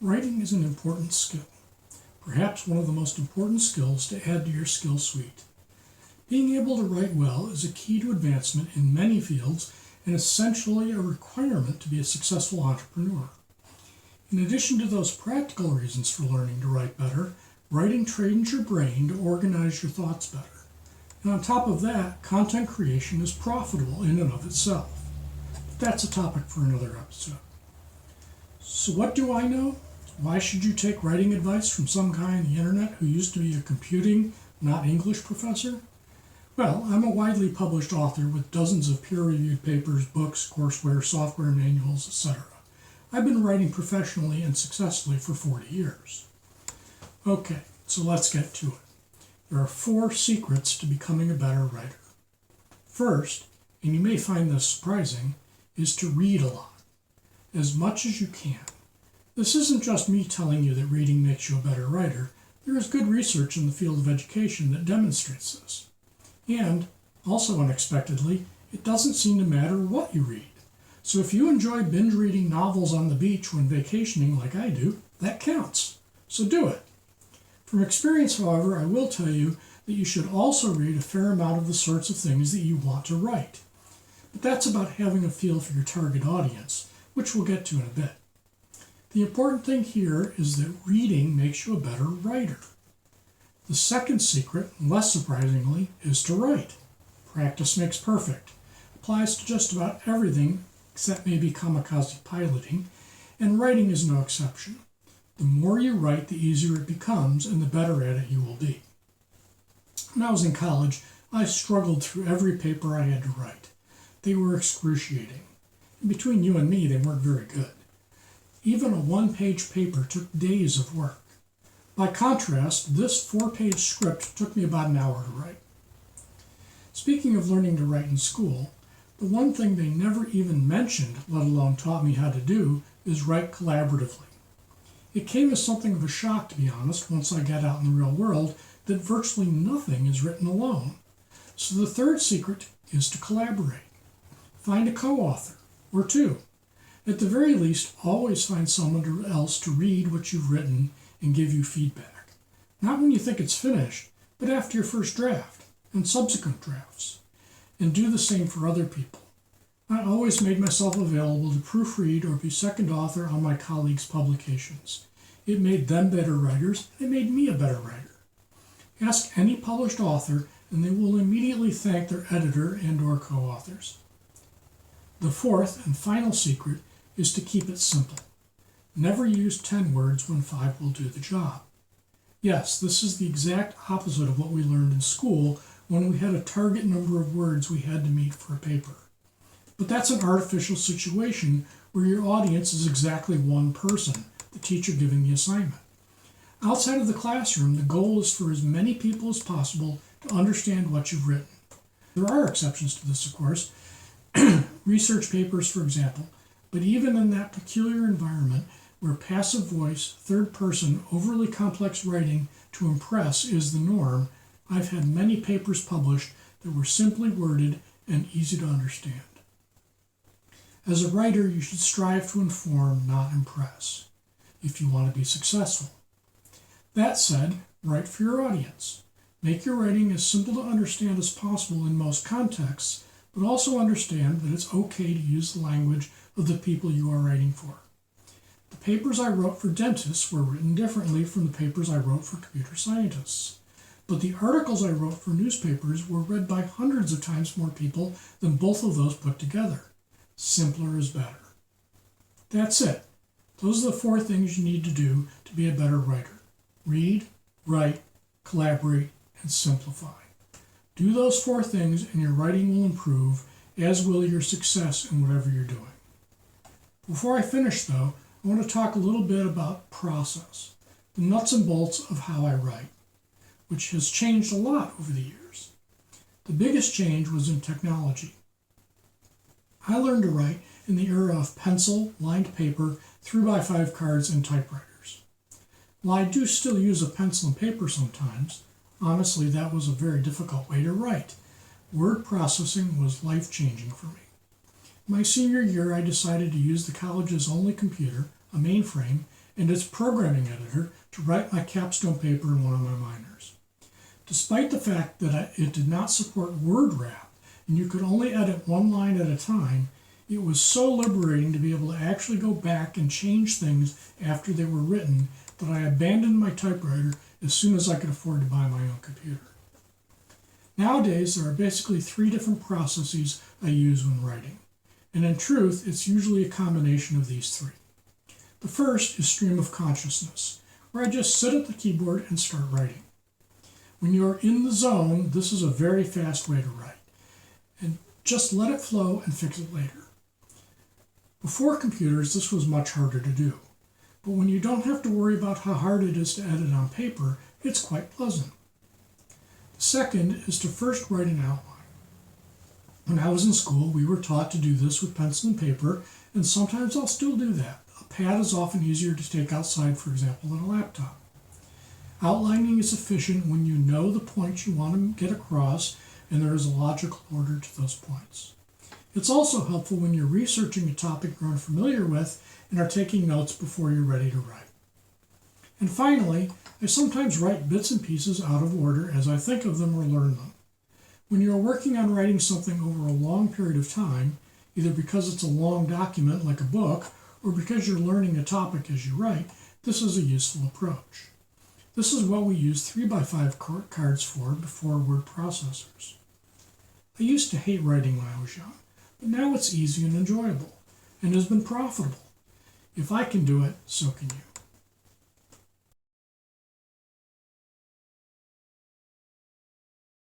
Writing is an important skill, perhaps one of the most important skills to add to your skill suite. Being able to write well is a key to advancement in many fields and essentially a requirement to be a successful entrepreneur. In addition to those practical reasons for learning to write better, writing trains your brain to organize your thoughts better. And on top of that, content creation is profitable in and of itself. But that's a topic for another episode. So what do I know? Why should you take writing advice from some guy on the internet who used to be a computing, not English professor? Well, I'm a widely published author with dozens of peer-reviewed papers, books, courseware, software manuals, etc. I've been writing professionally and successfully for 40 years. Okay, so let's get to it. There are 4 secrets to becoming a better writer. First, and you may find this surprising, is to read a lot, as much as you can. This isn't just me telling you that reading makes you a better writer. There is good research in the field of education that demonstrates this. And, also unexpectedly, it doesn't seem to matter what you read. So if you enjoy binge reading novels on the beach when vacationing like I do, that counts. So do it. From experience, however, I will tell you that you should also read a fair amount of the sorts of things that you want to write. But that's about having a feel for your target audience, which we'll get to in a bit. The important thing here is that reading makes you a better writer. The second secret, less surprisingly, is to write. Practice makes perfect. Applies to just about everything except maybe kamikaze piloting, and writing is no exception. The more you write, the easier it becomes, and the better at it you will be. When I was in college, I struggled through every paper I had to write. They were excruciating. And between you and me, they weren't very good. Even a 1-page paper took days of work. By contrast, this 4-page script took me about an hour to write. Speaking of learning to write in school, the one thing they never even mentioned, let alone taught me how to do, is write collaboratively. It came as something of a shock, to be honest, once I got out in the real world, that virtually nothing is written alone. So the third secret is to collaborate. Find a co-author, or 2. At the very least, always find someone else to read what you've written and give you feedback. Not when you think it's finished, but after your first draft and subsequent drafts. And do the same for other people. I always made myself available to proofread or be second author on my colleagues' publications. It made them better writers, and it made me a better writer. Ask any published author, and they will immediately thank their editor and/or co-authors. The fourth and final secret is to keep it simple. Never use 10 words when 5 will do the job. Yes, this is the exact opposite of what we learned in school when we had a target number of words we had to meet for a paper. But that's an artificial situation where your audience is exactly one person, the teacher giving the assignment. Outside of the classroom, the goal is for as many people as possible to understand what you've written. There are exceptions to this, of course, research papers, for example, but even in that peculiar environment where passive voice, third person, overly complex writing to impress is the norm, I've had many papers published that were simply worded and easy to understand. As a writer, you should strive to inform, not impress, if you want to be successful. That said, write for your audience. Make your writing as simple to understand as possible in most contexts, but also understand that it's okay to use the language of the people you are writing for. The papers I wrote for dentists were written differently from the papers I wrote for computer scientists. But the articles I wrote for newspapers were read by hundreds of times more people than both of those put together. Simpler is better. That's it. Those are the 4 things you need to do to be a better writer. Read, write, collaborate, and simplify. Do those 4 things and your writing will improve, as will your success in whatever you're doing. Before I finish, though, I want to talk a little bit about process, the nuts and bolts of how I write, which has changed a lot over the years. The biggest change was in technology. I learned to write in the era of pencil, lined paper, 3x5 cards, and typewriters. While I do still use a pencil and paper sometimes, honestly that was a very difficult way to write. Word processing was life-changing for me. My senior year, I decided to use the college's only computer, a mainframe, and its programming editor to write my capstone paper in one of my minors. Despite the fact that it did not support word wrap, and you could only edit one line at a time, it was so liberating to be able to actually go back and change things after they were written that I abandoned my typewriter as soon as I could afford to buy my own computer. Nowadays, there are basically 3 different processes I use when writing, and in truth, it's usually a combination of these 3. The first is stream of consciousness, where I just sit at the keyboard and start writing. When you're in the zone, this is a very fast way to write, and just let it flow and fix it later. Before computers, this was much harder to do, but when you don't have to worry about how hard it is to edit on paper, it's quite pleasant. The second is to first write an outline. When I was in school, we were taught to do this with pencil and paper, and sometimes I'll still do that. A pad is often easier to take outside, for example, than a laptop. Outlining is efficient when you know the points you want to get across and there is a logical order to those points. It's also helpful when you're researching a topic you're unfamiliar with and are taking notes before you're ready to write. And finally, I sometimes write bits and pieces out of order as I think of them or learn them. When you're working on writing something over a long period of time, either because it's a long document like a book or because you're learning a topic as you write, this is a useful approach. This is what we use 3x5 cards for before word processors. I used to hate writing when I was young, but now it's easy and enjoyable, and has been profitable. If I can do it, so can you.